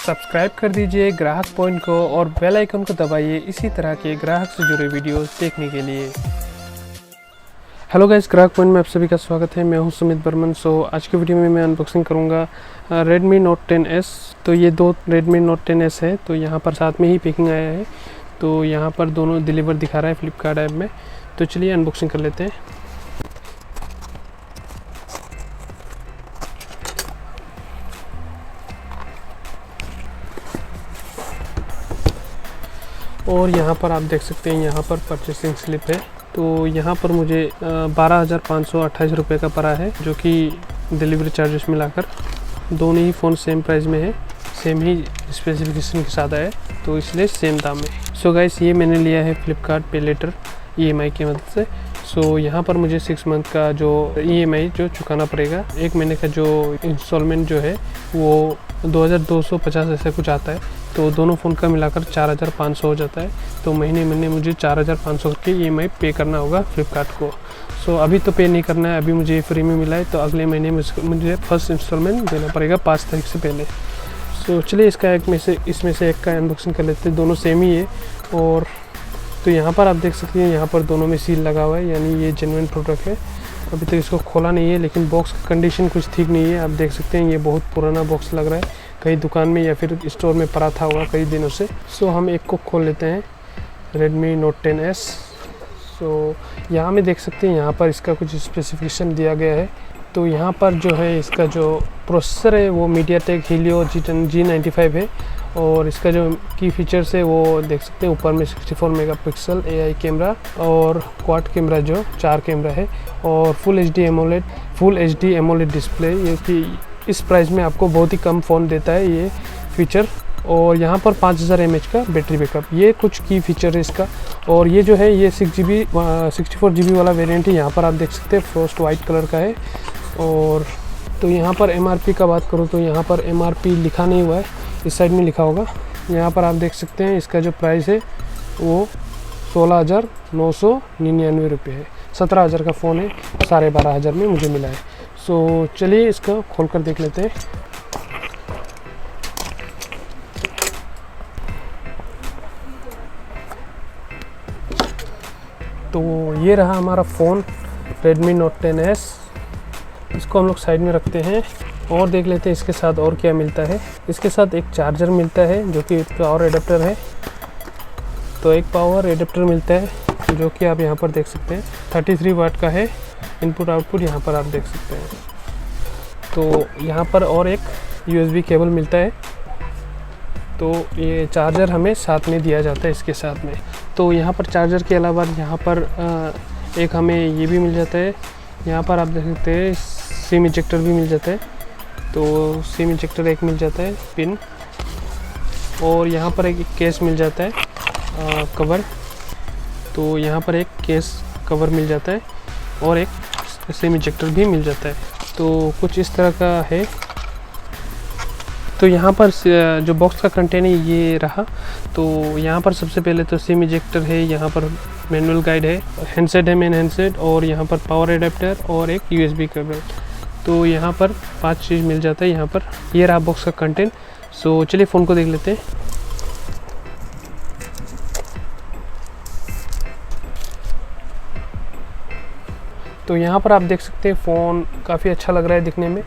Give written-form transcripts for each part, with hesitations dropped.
Subscribe कर दीजिए ग्राहक पॉइंट को और बेल आइकन को दबाइए इसी तरह के ग्राहक से जुड़े वीडियोस देखने के लिए। हेलो गाइस, ग्राहक पॉइंट में आप सभी का स्वागत है। मैं हूं सुमित बर्मन। आज की वीडियो में मैं अनबॉक्सिंग करूंगा Redmi Note 10s। तो ये दो Redmi Note 10s है, तो यहाँ पर साथ में ही पैकिंग आया है। तो यहाँ पर दोनों डिलीवर दिखा रहा है फ्लिपकार्ट ऐप में। तो चलिए अनबॉक्सिंग कर लेते हैं। और यहाँ पर आप देख सकते हैं, यहाँ पर परचेसिंग स्लिप है। तो यहाँ पर मुझे 12,528 रुपये का पड़ा है, जो कि डिलीवरी चार्जेस मिलाकर। दोनों ही फ़ोन सेम प्राइस में है, सेम ही स्पेसिफिकेशन के साथ है, तो इसलिए सेम दाम है। सो गाइस, ये मैंने लिया है फ्लिपकार्ट पे लेटर EMI की मदद से। सो यहाँ पर मुझे 6 मंथ का जो EMI जो चुकाना पड़ेगा। एक महीने का जो इंस्टॉलमेंट जो है वो 2250 ऐसे कुछ आता है। तो दोनों फ़ोन का मिलाकर 4500 हो जाता है। तो महीने मुझे 4500 की EMI पे करना होगा फ्लिपकार्ट को। सो अभी तो पे नहीं करना है, अभी मुझे फ्री में मिला है। तो अगले महीने में मुझे फर्स्ट इंस्टॉलमेंट देना पड़ेगा 5 तारीख से पहले। सो चलिए इसमें से एक का अनबॉक्सिंग कर लेते हैं। दोनों सेम ही है। और तो यहाँ पर आप देख सकते हैं, यहाँ पर दोनों में सील लगा हुआ है, यानी ये जेन्युइन प्रोडक्ट है। अभी तक इसको खोला नहीं है, लेकिन बॉक्स का कंडीशन कुछ ठीक नहीं है। आप देख सकते हैं, ये बहुत पुराना बॉक्स लग रहा है, कहीं दुकान में या फिर स्टोर में पड़ा था होगा कई दिनों से। सो हम एक को खोल लेते हैं, Redmi Note 10s। सो यहाँ में देख सकते हैं, यहाँ पर इसका कुछ स्पेसिफिकेशन दिया गया है। तो यहाँ पर जो है, इसका जो प्रोसेसर है वो MediaTek Helio G95 है। और इसका जो की फीचर्स है वो देख सकते हैं, ऊपर में 64 मेगापिक्सल AI कैमरा और क्वाड कैमरा जो 4 कैमरा है, और फुल HD AMOLED डिस्प्ले। ये कि इस प्राइस में आपको बहुत ही कम फ़ोन देता है ये फीचर। और यहाँ पर 5000 mAh का बैटरी बैकअप, ये कुछ की फीचर है इसका। और ये जो है, ये 64 GB वाला वेरिएंट है। यहाँ पर आप देख सकते हैं फ्रोस्ट वाइट कलर का है। और तो यहाँ पर MRP का बात करूँ तो यहाँ पर MRP लिखा नहीं हुआ है, इस साइड में लिखा होगा। यहाँ पर आप देख सकते हैं, इसका जो प्राइस है वो 16,999 रुपये है। 17,000 का फ़ोन है, 12,500 में मुझे मिला है। सो चलिए इसका खोल कर देख लेते हैं। तो ये रहा हमारा फ़ोन Redmi Note 10s। इसको हम लोग साइड में रखते हैं और देख लेते हैं इसके साथ और क्या मिलता है। इसके साथ एक चार्जर मिलता है, जो कि पावर एडाप्टर है। तो एक पावर एडाप्टर मिलता है, जो कि आप यहाँ पर देख सकते हैं 33 वाट का है। इनपुट आउटपुट यहाँ पर आप देख सकते हैं। तो यहाँ पर और एक USB केबल मिलता है। तो ये चार्जर हमें साथ में दिया जाता है इसके साथ में। तो यहाँ पर चार्जर के अलावा यहाँ पर एक हमें ये भी मिल जाता है। यहाँ पर आप देख सकते हैं सिम इजेक्टर भी मिल जाता है। तो सिम इजेक्टर एक मिल जाता है पिन। और यहाँ पर एक केस मिल जाता है कवर। तो यहाँ पर एक केस कवर मिल जाता है और एक सिम इजेक्टर भी मिल जाता है। तो कुछ इस तरह का है। तो यहाँ पर जो बॉक्स का कंटेंट है ये रहा। तो यहाँ पर सबसे पहले तो सिम इजेक्टर है, यहाँ पर मैनुअल गाइड है, हैंडसेट है, मेन हैंडसेट, और यहाँ पर पावर एडाप्टर और एक USB केबल। तो यहाँ पर 5 चीज़ मिल जाता है। यहाँ पर ये रहा बॉक्स का कंटेंट। सो चलिए फ़ोन को देख लेते हैं। तो यहाँ पर आप देख सकते हैं फ़ोन काफ़ी अच्छा लग रहा है दिखने में।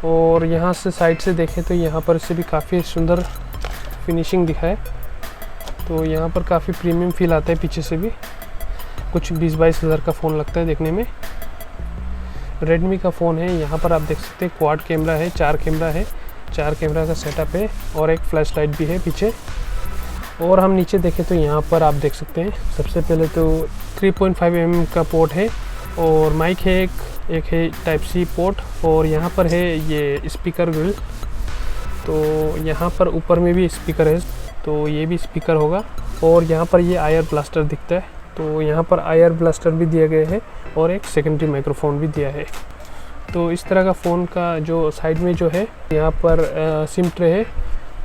और यहाँ से साइड से देखें तो यहाँ पर से भी काफ़ी सुंदर फिनिशिंग दिखा है। तो यहाँ पर काफ़ी प्रीमियम फील आता है। पीछे से भी कुछ 20-22 हज़ार का फ़ोन लगता है देखने में। रेडमी का फ़ोन है। यहाँ पर आप देख सकते हैं क्वाड कैमरा है, 4 कैमरा है, 4 कैमरा का सेटअप है, और एक फ्लैश लाइट भी है पीछे। और हम नीचे देखें तो यहाँ पर आप देख सकते हैं, सबसे पहले तो 3.5 mm का पोर्ट है, और माइक है एक है टाइप C पोर्ट, और यहाँ पर है ये स्पीकर ग्रिल। तो यहाँ पर ऊपर में भी स्पीकर है, तो ये भी स्पीकर होगा। और यहाँ पर ये आयर ब्लास्टर दिखता है। तो यहाँ पर आयर ब्लास्टर भी दिया गया है, और एक सेकेंडरी माइक्रोफोन भी दिया है। तो इस तरह का फ़ोन का जो साइड में जो है, यहाँ पर सिम ट्रे है,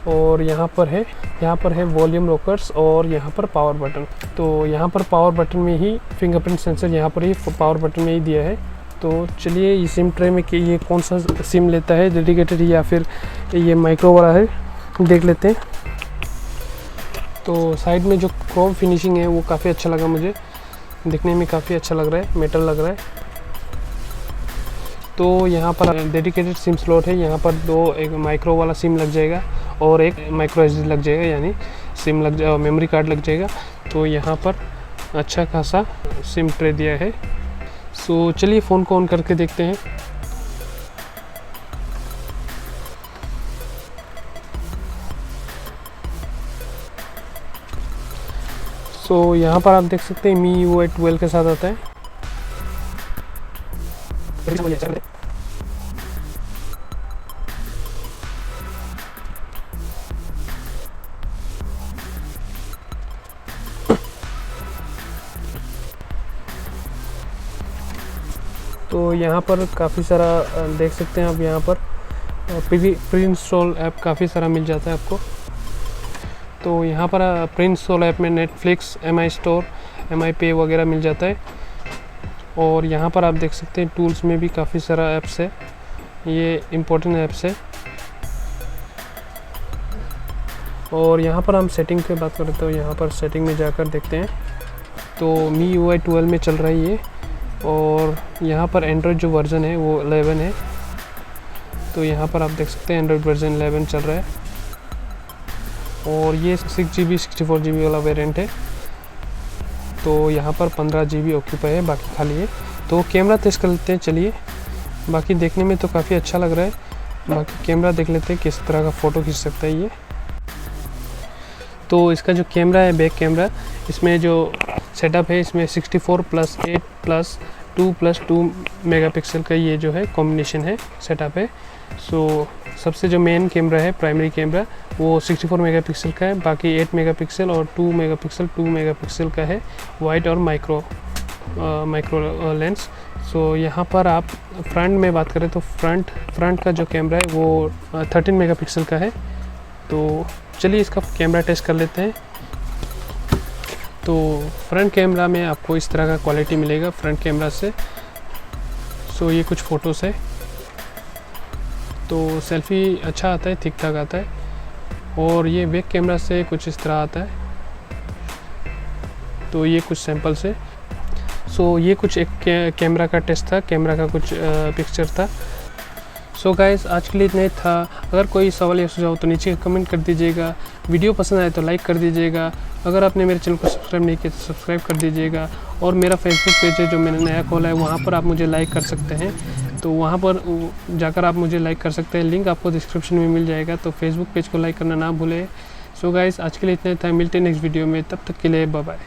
और यहाँ पर है वॉल्यूम लॉकर्स, और यहाँ पर पावर बटन। तो यहाँ पर पावर बटन में ही फिंगरप्रिंट सेंसर यहाँ पर ही पावर बटन में ही दिया है। तो चलिए ये सिम ट्रे में कि ये कौन सा सिम लेता है, डेडिकेटेड या फिर ये माइक्रो वाला है, देख लेते हैं। तो साइड में जो क्रोम फिनिशिंग है वो काफ़ी अच्छा लगा मुझे, दिखने में काफ़ी अच्छा लग रहा है, मेटल लग रहा है। तो यहाँ पर डेडिकेटेड सिम स्लॉट है, यहाँ पर दो, एक माइक्रो वाला सिम लग जाएगा और एक माइक्रो एसडी लग जाएगा, यानी सिम लग जाए, मेमोरी कार्ड लग जाएगा। तो यहाँ पर अच्छा खासा सिम ट्रे दिया है। सो चलिए फ़ोन को ऑन करके देखते हैं। सो यहाँ पर आप देख सकते हैं MIUI 12 के साथ आता है। तो यहाँ पर काफ़ी सारा देख सकते हैं आप, यहाँ पर प्री इंस्टॉल ऐप काफ़ी सारा मिल जाता है आपको। तो यहाँ पर प्री इंस्टॉल ऐप में नेटफ्लिक्स, MI स्टोर, MI पे वगैरह मिल जाता है। और यहाँ पर आप देख सकते हैं टूल्स में भी काफ़ी सारा ऐप्स है, ये इम्पोर्टेंट ऐप्स है। और यहाँ पर हम सेटिंग पे बात करें तो यहाँ पर सेटिंग में जाकर देखते हैं। तो MIUI 12 में चल रहा है ये, और यहाँ पर एंड्रॉयड जो वर्ज़न है वो 11 है। तो यहाँ पर आप देख सकते हैं एंड्रॉयड वर्ज़न 11 चल रहा है, और ये 6GB 64GB वाला वेरिएंट है। तो यहाँ पर 15GB ऑक्यूपाई है, बाकी खाली है। तो कैमरा टेस्ट कर लेते हैं, चलिए। बाकी देखने में तो काफ़ी अच्छा लग रहा है, बाकी कैमरा देख लेते हैं किस तरह का फ़ोटो खींच सकता है ये। तो इसका जो कैमरा है, बैक कैमरा, इसमें जो सेटअप है, इसमें 64+8+2+2 मेगापिक्सल का ये जो है कॉम्बिनेशन है, सेटअप है। सो सबसे जो मेन कैमरा है, प्राइमरी कैमरा, वो 64 मेगापिक्सल का है, बाकी 8 मेगापिक्सल और 2 मेगापिक्सल का है, वाइड और माइक्रो लेंस। सो यहाँ पर आप फ्रंट में बात करें तो फ्रंट का जो कैमरा है वो 13 मेगापिक्सल का है। तो चलिए इसका कैमरा टेस्ट कर लेते हैं। तो फ्रंट कैमरा में आपको इस तरह का क्वालिटी मिलेगा फ्रंट कैमरा से। सो ये कुछ फ़ोटोज़ है, तो सेल्फ़ी अच्छा आता है, ठीक ठाक आता है। और ये बैक कैमरा से कुछ इस तरह आता है। तो ये कुछ सैंपल्स है। सो ये कुछ एक कैमरा का टेस्ट था, कैमरा का कुछ पिक्चर था। सो गाइस, आज के लिए इतना ही था। अगर कोई सवाल या सुझाव तो नीचे कमेंट कर दीजिएगा। वीडियो पसंद आए तो लाइक कर दीजिएगा। अगर आपने मेरे चैनल को सब्सक्राइब नहीं किया तो सब्सक्राइब कर दीजिएगा। और मेरा फेसबुक पेज है जो मैंने नया खोला है, वहाँ पर आप मुझे लाइक कर सकते हैं। तो वहाँ पर जाकर आप मुझे लाइक कर सकते हैं, लिंक आपको डिस्क्रिप्शन में मिल जाएगा। तो फेसबुक पेज को लाइक करना ना भूलें। सो गाइस, आज के लिए इतना ही था। मिलते हैं नेक्स्ट वीडियो में, तब तक के लिए बाय बाय।